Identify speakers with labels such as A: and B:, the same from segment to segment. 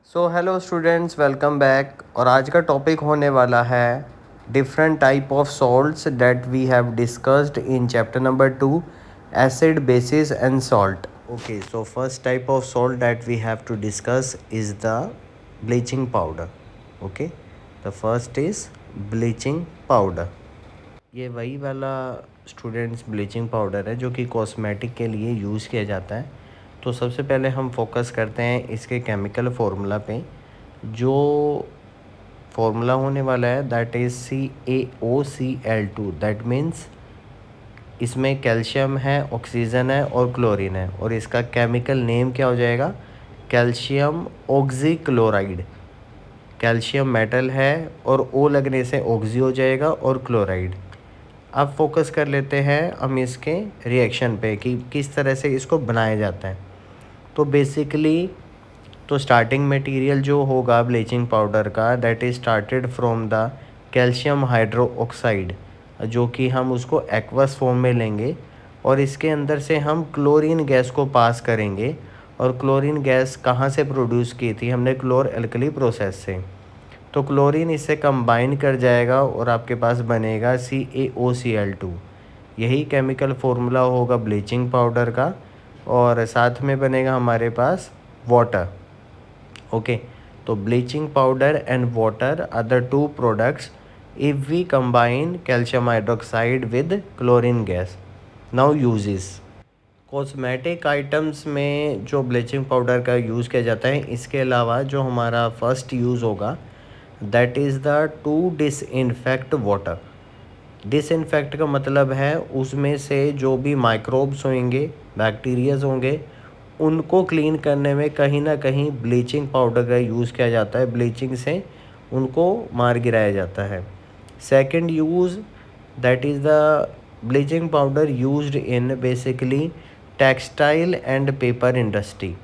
A: सो hello students, welcome back. और आज का टॉपिक होने वाला है different type of salts that we have discussed in chapter number 2, acid bases and salt. Okay, so first type of salt that we have to discuss is the bleaching powder. Okay, the first is bleaching powder. ये वही वाला students bleaching powder है जो कि cosmetic के लिए use किया जाता है। तो सबसे पहले हम फोकस करते हैं इसके केमिकल फार्मूला पे। जो फार्मूला होने वाला है that is CaOCl2। That means इसमें कैल्शियम है, ऑक्सीजन है और क्लोरीन है, और इसका केमिकल नेम क्या हो जाएगा? Calcium oxychloride. कैल्शियम मेटल है और ओ लगने से ऑक्सी हो जाएगा और क्लोराइड। अब फोकस कर लेते हैं हम इसके रिएक्शन पे कि किस तरह से इसको बनाया जाता है। तो बेसिकली तो स्टार्टिंग मटेरियल जो होगा ब्लीचिंग पाउडर का that is started from the calcium hydroxide, जो कि हम उसको एक्वस फॉर्म में लेंगे और इसके अंदर से हम क्लोरीन गैस को पास करेंगे। और क्लोरीन गैस कहाँ से प्रोड्यूस की थी हमने? क्लोर एल्कली प्रोसेस से। तो क्लोरीन इससे कंबाइन कर जाएगा और आपके पास बनेगा CaOCl2। यही केमिकल फार्मूला होगा ब्लीचिंग पाउडर का, और साथ में बनेगा हमारे पास वाटर। ओके, तो bleaching powder and water are the two products if we combine calcium hydroxide with chlorine gas. Now uses. Cosmetic items में जो ब्लीचिंग पाउडर का यूज़ किया जाता है, इसके अलावा जो हमारा फर्स्ट यूज़ होगा that is the two disinfect water. Disinfect का मतलब है उसमें से जो भी माइक्रोब्स होंगे, बैक्टीरियाज होंगे, उनको क्लीन करने में कहीं ना कहीं ब्लीचिंग पाउडर का यूज़ किया जाता है। ब्लीचिंग से उनको मार गिराया जाता है। Second use that is the bleaching powder used in basically textile and paper industry.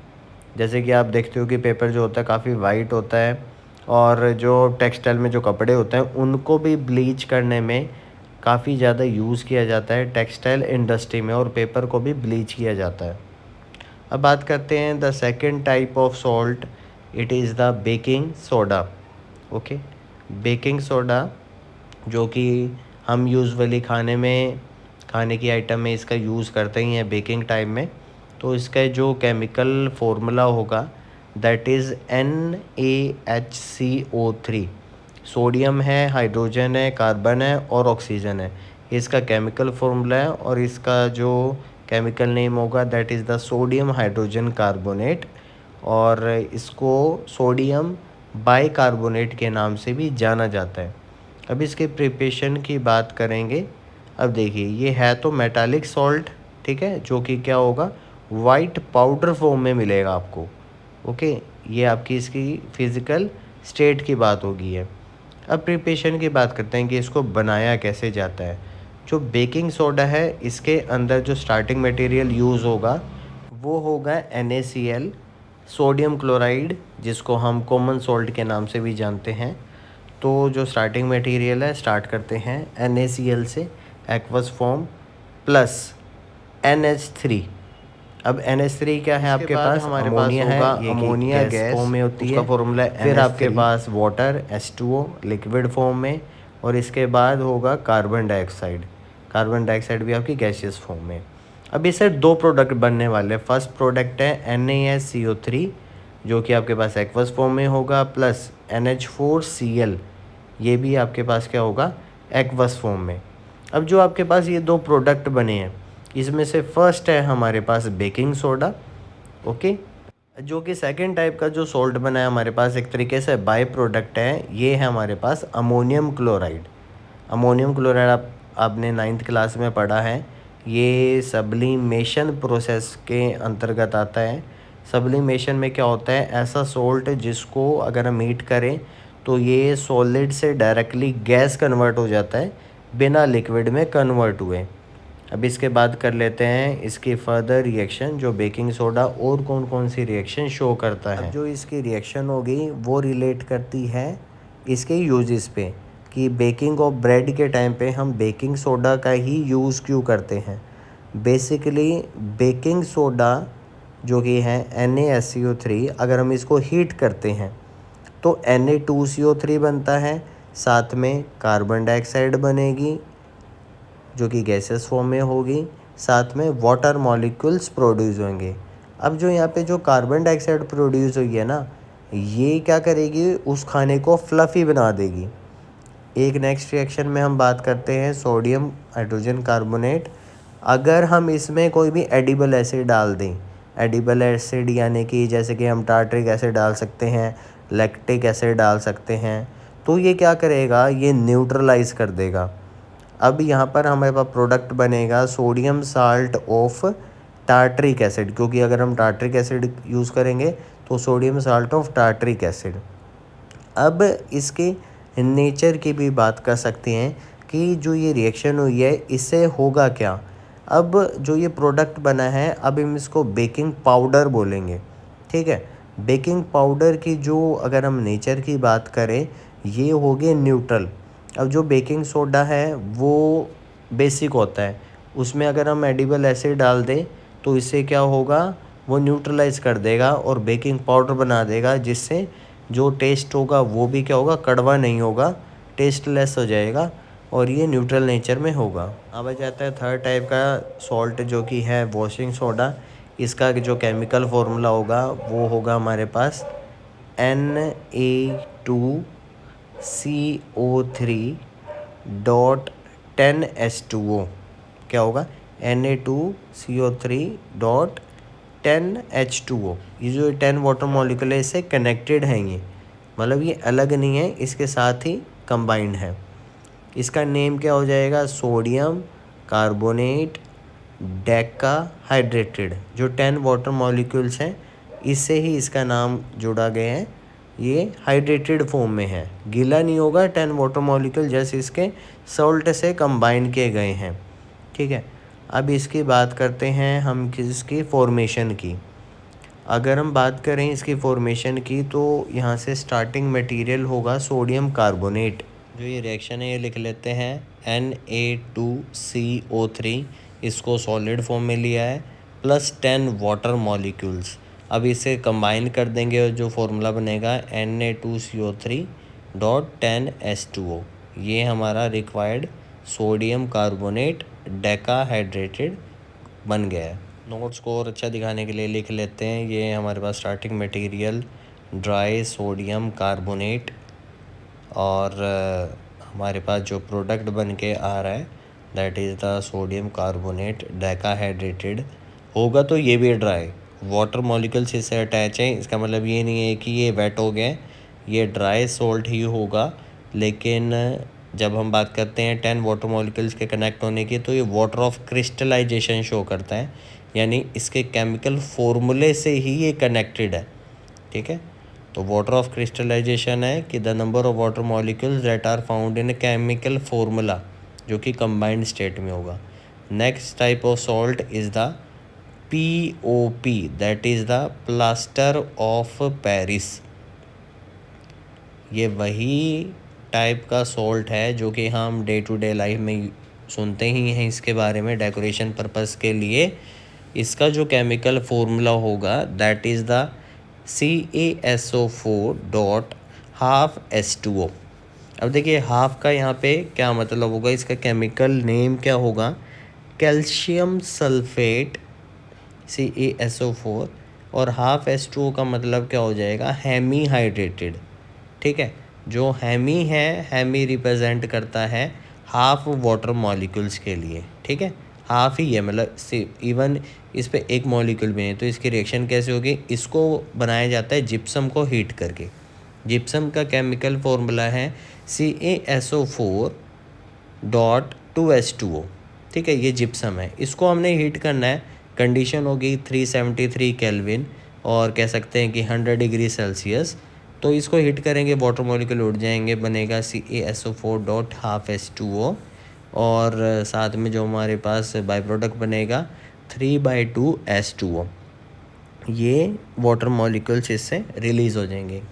A: जैसे कि आप देखते हो कि पेपर जो होता है काफ़ी वाइट होता है, और जो टेक्सटाइल में जो कपड़े होते हैं उनको भी ब्लीच करने में काफ़ी ज़्यादा यूज़ किया जाता है टेक्सटाइल इंडस्ट्री में, और पेपर को भी ब्लीच किया जाता है। अब बात करते हैं the second type of salt, it is the baking soda. Okay, baking soda जो कि हम यूजुअली खाने की आइटम में इसका यूज़ करते ही हैं बेकिंग टाइम में। तो इसका जो केमिकल फार्मूला होगा दैट इज़ NaHCO3। सोडियम है, हाइड्रोजन है, कार्बन है और ऑक्सीजन है। इसका केमिकल फार्मूला है, और इसका जो केमिकल नेम होगा that is the sodium hydrogen carbonate, और इसको सोडियम बाइकार्बोनेट के नाम से भी जाना जाता है। अब इसके प्रिपरेशन की बात करेंगे। अब देखिए, ये है तो मेटालिक सॉल्ट, ठीक है, जो कि क्या होगा, वाइट पाउडर फॉर्म में मिलेगा आपको। ओके, ये आपकी इसकी फिज़िकल स्टेट की बात होगी है। अब प्रिपरेशन की बात करते हैं कि इसको बनाया कैसे जाता है। जो बेकिंग सोडा है, इसके अंदर जो स्टार्टिंग मटेरियल यूज़ होगा वो होगा NaCl, सोडियम क्लोराइड, जिसको हम कॉमन सॉल्ट के नाम से भी जानते हैं। तो जो स्टार्टिंग मटेरियल है, स्टार्ट करते हैं NaCl से, एक्वस फॉर्म प्लस NH3। अब NH3 क्या है आपके पास? हमारे
B: अमोनिया
A: पास होगा
B: है, ये
A: अमोनिया
B: गैस फॉर्म में होती
A: उसका
B: है।
A: फॉर्मूला है
B: फिर आपके
A: NH3।
B: पास
A: वाटर H2O लिक्विड फॉर्म में, और इसके बाद होगा कार्बन डाइऑक्साइड। कार्बन डाइऑक्साइड भी आपकी गैसियस फॉर्म में। अब इससे दो प्रोडक्ट बनने वाले हैं। फर्स्ट प्रोडक्ट है NaSCO3, जो कि आपके पास एक्वस फॉर्म में होगा, प्लस NH4Cl, ये भी आपके पास क्या होगा, एक्वस फॉर्म में। अब जो आपके पास ये दो प्रोडक्ट बने हैं, इसमें से फर्स्ट है हमारे पास बेकिंग सोडा। ओके, जो कि सेकंड टाइप का जो सॉल्ट बना है हमारे पास, एक तरीके से बाय प्रोडक्ट है, ये है हमारे पास अमोनियम क्लोराइड। अमोनियम क्लोराइड आपने 9th क्लास में पढ़ा है। ये सब्लिमेशन प्रोसेस के अंतर्गत आता है। सब्लिमेशन में क्या होता है, ऐसा सॉल्ट जिसको अगर हम हीट करें तो ये सॉलिड से डायरेक्टली गैस कन्वर्ट हो जाता है, बिना लिक्विड में कन्वर्ट हुए। अब इसके बाद कर लेते हैं इसकी फर्दर रिएक्शन, जो बेकिंग सोडा और कौन कौन सी रिएक्शन शो करता है। अब जो इसकी रिएक्शन होगी वो रिलेट करती है इसके यूजेस पे, कि बेकिंग ऑफ ब्रेड के टाइम पे हम बेकिंग सोडा का ही यूज़ क्यों करते हैं। बेसिकली बेकिंग सोडा जो कि है NaSCO3, अगर हम इसको हीट करते हैं तो Na2CO3 बनता है, साथ में कार्बन डाइऑक्साइड बनेगी जो कि गैसेस फॉर्म में होगी, साथ में वाटर मॉलिक्यूल्स प्रोड्यूस होंगे। अब जो यहाँ पे जो कार्बन डाइऑक्साइड प्रोड्यूस हुई है ना, ये क्या करेगी, उस खाने को फ्लफ़ी बना देगी। एक नेक्स्ट रिएक्शन में हम बात करते हैं सोडियम हाइड्रोजन कार्बोनेट। अगर हम इसमें कोई भी एडिबल एसिड डाल दें, एडिबल एसिड यानी कि जैसे कि हम टार्ट्रिक एसिड डाल सकते हैं, लैक्टिक एसिड डाल सकते हैं, तो ये क्या करेगा, ये न्यूट्रलाइज कर देगा। अब यहाँ पर हमारे पास प्रोडक्ट बनेगा sodium salt of tartaric acid, क्योंकि अगर हम टार्ट्रिक एसिड यूज़ करेंगे तो sodium salt of tartaric acid. अब इसके नेचर की भी बात कर सकते हैं कि जो ये रिएक्शन हुई है इससे होगा क्या। अब जो ये प्रोडक्ट बना है, अब हम इसको बेकिंग पाउडर बोलेंगे, ठीक है। बेकिंग पाउडर की जो अगर हम नेचर की बात करें, ये हो गए न्यूट्रल। अब जो बेकिंग सोडा है वो बेसिक होता है, उसमें अगर हम एडिबल एसिड डाल दें तो इससे क्या होगा, वो न्यूट्रलाइज कर देगा और बेकिंग पाउडर बना देगा, जिससे जो टेस्ट होगा वो भी क्या होगा, कड़वा नहीं होगा, टेस्टलेस हो जाएगा और ये न्यूट्रल नेचर में होगा। अब आ जाता है थर्ड टाइप का सॉल्ट जो कि है वॉशिंग सोडा। इसका जो केमिकल फॉर्मूला होगा वो होगा हमारे पास Na2CO3.10H2O। क्या होगा, Na2CO3.10H2O। ये जो 10 वाटर मॉलिक्यूल है इससे कनेक्टेड हैं ये, मतलब ये अलग नहीं है, इसके साथ ही कंबाइंड है। इसका नेम क्या हो जाएगा, सोडियम कार्बोनेट डेका हाइड्रेटेड। जो 10 वाटर मॉलिक्यूल्स हैं इससे ही इसका नाम जोड़ा गया है, ये हाइड्रेटेड फॉर्म में है, गीला नहीं होगा। 10 वाटर मॉलिक्यूल जैसे इसके सॉल्ट से कंबाइन किए गए हैं, ठीक है। अब इसकी बात करते हैं हम किसकी, फॉर्मेशन की। अगर हम बात करें इसकी फॉर्मेशन की तो यहाँ से स्टार्टिंग मटेरियल होगा सोडियम कार्बोनेट। जो ये रिएक्शन है ये लिख लेते हैं Na2CO3, इसको सॉलिड फॉर्म में लिया है, प्लस 10 वाटर मॉलिक्यूल्स। अब इसे कंबाइन कर देंगे और जो फॉर्मूला बनेगा Na2CO3.10H2O। ये हमारा रिक्वायर्ड सोडियम कार्बोनेट डेकाहाइड्रेटेड बन गया है। नोट्स को और अच्छा दिखाने के लिए लिख लेते हैं, ये हमारे पास starting material dry sodium carbonate और हमारे पास जो प्रोडक्ट बन के आ रहा है that is the sodium carbonate decahydrated होगा। तो ये भी ड्राई, वाटर मॉलिक्यूल्स इससे अटैच हैं, इसका मतलब ये नहीं है कि ये वेट हो गए, ये ड्राई सॉल्ट ही होगा। लेकिन जब हम बात करते हैं 10 वाटर मॉलिक्यूल्स के कनेक्ट होने की, तो ये वाटर ऑफ क्रिस्टलाइजेशन शो करता है, यानी इसके केमिकल फॉर्मूले से ही ये कनेक्टेड है, ठीक है। तो वाटर ऑफ क्रिस्टलाइजेशन है कि the number of water molecules that are found in chemical formula, जो कि कंबाइंड स्टेट में होगा। Next type of salt is the POP, that is the plaster of Paris. ये वही टाइप का सॉल्ट है जो कि हम डे टू डे लाइफ में सुनते ही हैं इसके बारे में, डेकोरेशन पर्पस के लिए। इसका जो केमिकल फॉर्मूला होगा दैट इज़ द CaSO4.12H2O। अब देखिए हाफ का यहाँ पे क्या मतलब होगा, इसका केमिकल नेम क्या होगा, कैल्शियम सल्फेट CaSO4, और हाफ H2O का मतलब क्या हो जाएगा, हेमी हाइड्रेटेड, ठीक है। जो हेमी है, हेमी रिप्रेजेंट करता है हाफ वाटर मॉलिक्यूल्स के लिए, ठीक है। हाफ ही है, मतलब इवन इस पे एक मॉलिक्यूल भी नहीं, तो इसकी रिएक्शन कैसे होगी, इसको बनाया जाता है जिप्सम को हीट करके। जिप्सम का केमिकल फॉर्मूला है CaSO4.2H2O, ठीक है। ये जिप्सम है, इसको हमने हीट करना है, कंडीशन होगी 373 केल्विन और कह सकते हैं कि 100 डिग्री सेल्सियस। तो इसको हीट करेंगे, वाटर मॉलिक्यूल उड़ जाएंगे, बनेगा CaSO4.12H2O, और साथ में जो हमारे पास बाई प्रोडक्ट बनेगा 3/2H2O। ये वाटर मॉलिक्यूल्स इससे रिलीज़ हो जाएंगे।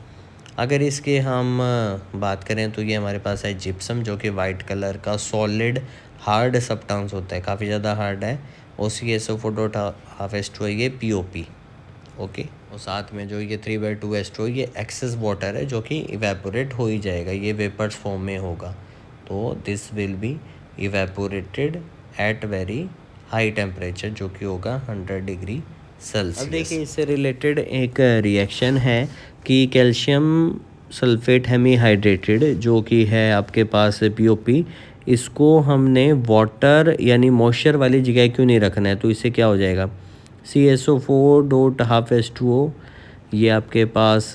A: अगर इसके हम बात करें तो ये हमारे पास है जिप्सम, जो कि वाइट कलर का सॉलिड हार्ड सब्सटेंस होता है, काफ़ी ज़्यादा हार्ड है। और CaSO4.12H2O ये POP। ओके। और साथ में जो ये 3/2H2O ये एक्सेस वाटर है जो कि इवेपोरेट हो ही जाएगा, ये वेपर्स फॉर्म में होगा। तो this will be evaporated at very high temperature जो कि होगा 100 डिग्री सेल्सियस। अब देखिए इससे रिलेटेड एक रिएक्शन है कि कैल्शियम सल्फेट हेमीहाइड्रेटेड जो कि है आपके पास POP, इसको हमने वाटर यानी मॉइस्चर वाली जगह क्यों नहीं रखना है। तो इससे क्या हो जाएगा, CSO4.12H2O, ये आपके पास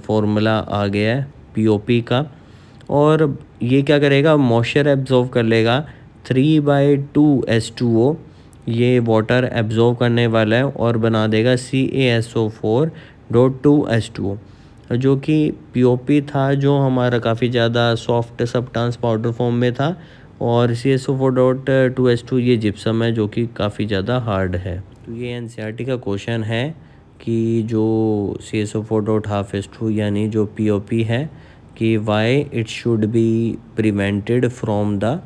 A: फॉर्मूला आ गया है POP का। और ये क्या करेगा, मॉइस्चर एब्जॉर्व कर लेगा। 3/2H2O ये वाटर एब्जॉर्व करने वाला है और बना देगा CaSO4.2H2O, जो कि POP था जो हमारा काफ़ी ज़्यादा सॉफ्ट सब्सटेंस पाउडर फॉर्म में था, और CaSO4.2H2 ये जिप्सम है जो कि काफ़ी ज़्यादा हार्ड है। तो ये NCERT का क्वेश्चन है कि जो CaSO4.12H2 यानी जो POP है कि why it should be prevented from the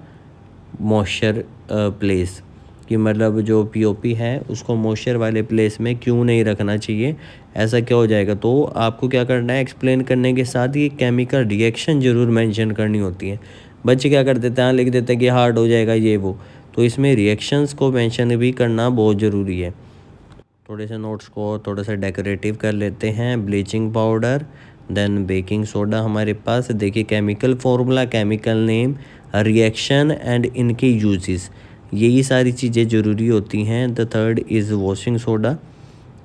A: moisture place, कि मतलब जो POP है उसको मॉइस्चर वाले प्लेस में क्यों नहीं रखना चाहिए, ऐसा क्या हो जाएगा। तो आपको क्या करना है, एक्सप्लेन करने के साथ ही केमिकल रिएक्शन ज़रूर मेंशन करनी होती है। बच्चे क्या कर देते हैं, लिख देते हैं कि हार्ड हो जाएगा ये वो, तो इसमें रिएक्शंस को मेंशन भी करना बहुत ज़रूरी है। थोड़े से नोट्स को थोड़ा सा डेकोरेटिव कर लेते हैं। Bleaching powder, then baking soda हमारे पास। देखिए chemical formula, chemical name, reaction and इनके यूजेस, यही सारी चीज़ें ज़रूरी होती हैं। The third is washing soda,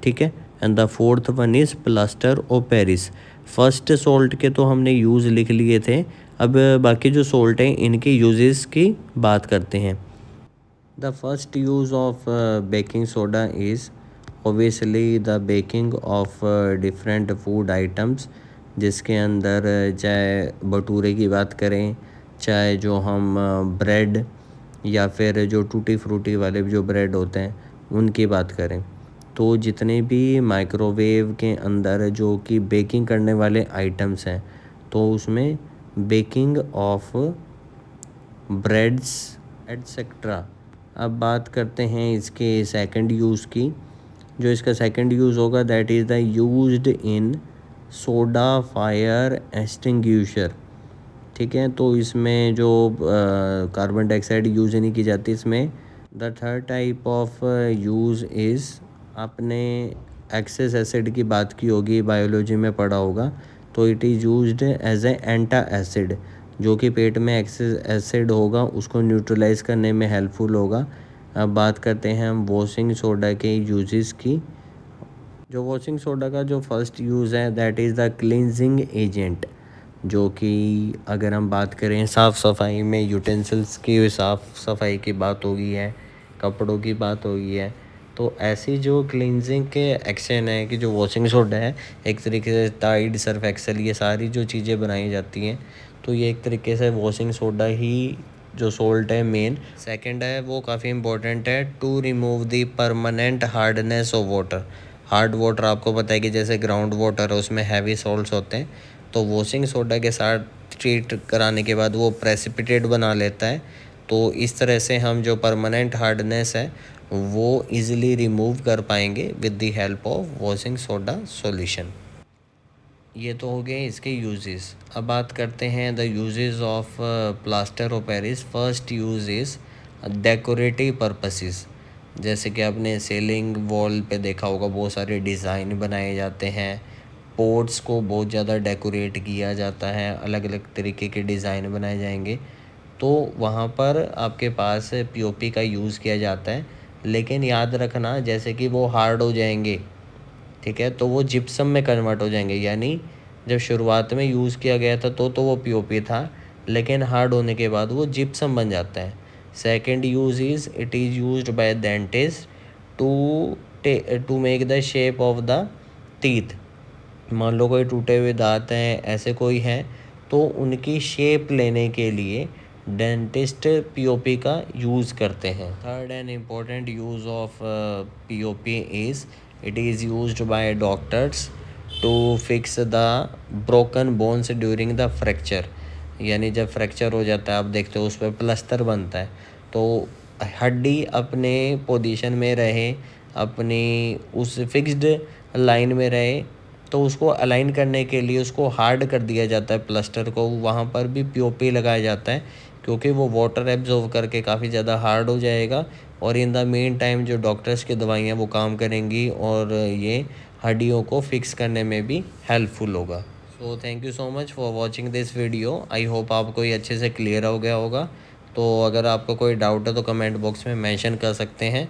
A: ठीक है। And the fourth one is plaster of Paris. First salt के तो हमने यूज़ लिख लिए थे, अब बाकी जो सॉल्ट हैं इनके यूजेस की बात करते हैं। The first use of baking soda is obviously the baking of different food items, जिसके अंदर चाहे भटूरे की बात करें, चाहे जो हम ब्रेड या फिर जो टूटी फ्रूटी वाले जो ब्रेड होते हैं उनकी बात करें, तो जितने भी माइक्रोवेव के अंदर जो कि बेकिंग करने वाले आइटम्स हैं, तो उसमें बेकिंग ऑफ ब्रेड्स एटसेट्रा। अब बात करते हैं इसके सेकंड यूज़ की। जो इसका सेकंड यूज़ होगा that is the used in soda fire extinguisher, ठीक है। तो इसमें जो कार्बन डाइऑक्साइड यूज़ नहीं की जाती इसमें। The third type of use is, आपने एक्सेस एसिड की बात की होगी, बायोलॉजी में पढ़ा होगा, तो it is used as a antacid, जो कि पेट में एक्सेस एसिड होगा उसको न्यूट्रलाइज करने में हेल्पफुल होगा। अब बात करते हैं हम वॉशिंग सोडा के यूजेस की। जो वॉशिंग सोडा का जो फर्स्ट यूज़ है that is the cleansing agent, जो कि अगर हम बात करें साफ़ सफाई में, यूटेंसिल्स की साफ़ सफाई की बात होगी है, कपड़ों की बात होगी है, तो ऐसी जो क्लींजिंग के एक्शन है कि जो वॉशिंग सोडा है, एक तरीके से टाइड, सर्फ एक्सेल, ये सारी जो चीज़ें बनाई जाती हैं, तो ये एक तरीके से वॉशिंग सोडा ही जो सोल्ट है मेन। सेकंड है वो काफ़ी इंपॉर्टेंट है, to remove the permanent hardness of water. Hard water आपको पता है कि जैसे ग्राउंड वाटर है उसमें हैवी सॉल्ट्स होते हैं, तो वॉशिंग सोडा के साथ ट्रीट कराने के बाद वो प्रेसिपिटेट बना लेता है, तो इस तरह से हम जो परमानेंट हार्डनेस है वो इजीली रिमूव कर पाएंगे with the help of washing soda solution. ये तो हो गए इसके यूजेस। अब बात करते हैं the uses of plaster of Paris. First use is decorative purposes, जैसे कि आपने सेलिंग वॉल पे देखा होगा बहुत सारे डिज़ाइन बनाए जाते हैं, पोर्ट्स को बहुत ज़्यादा डेकोरेट किया जाता है, अलग अलग तरीके के डिज़ाइन बनाए जाएंगे, तो वहाँ पर आपके पास POP का यूज़ किया जाता है। लेकिन याद रखना जैसे कि वो हार्ड हो जाएंगे, ठीक है, तो वो जिप्सम में कन्वर्ट हो जाएंगे। यानी जब शुरुआत में यूज़ किया गया था तो वो POP था, लेकिन हार्ड होने के बाद वो जिप्सम बन जाता है। Second use is it is used by dentist to make the shape of the teeth. मान लो कोई टूटे हुए दांत हैं, ऐसे कोई हैं, तो उनकी शेप लेने के लिए डेंटिस्ट POP का यूज़ करते हैं। Third and important use of POP is it is used by doctors to fix the broken bones during the fracture. यानी जब फ्रैक्चर हो जाता है, आप देखते हो उस पर प्लास्टर बनता है, तो हड्डी अपने पोजीशन में रहे, अपनी उस फिक्स्ड लाइन में रहे, तो उसको अलाइन करने के लिए उसको हार्ड कर दिया जाता है प्लास्टर को। वहाँ पर भी पीओपी लगाया जाता है क्योंकि वो वाटर एब्जॉर्व करके काफ़ी ज़्यादा हार्ड हो जाएगा और इन द मेन टाइम जो डॉक्टर्स की दवाइयाँ वो काम करेंगी और ये हड्डियों को फिक्स करने में भी हेल्पफुल होगा। So thank you so much for watching this video. I hope आपको ये अच्छे से क्लियर हो गया होगा। तो अगर आपको कोई डाउट है तो कमेंट बॉक्स में मेंशन कर सकते हैं।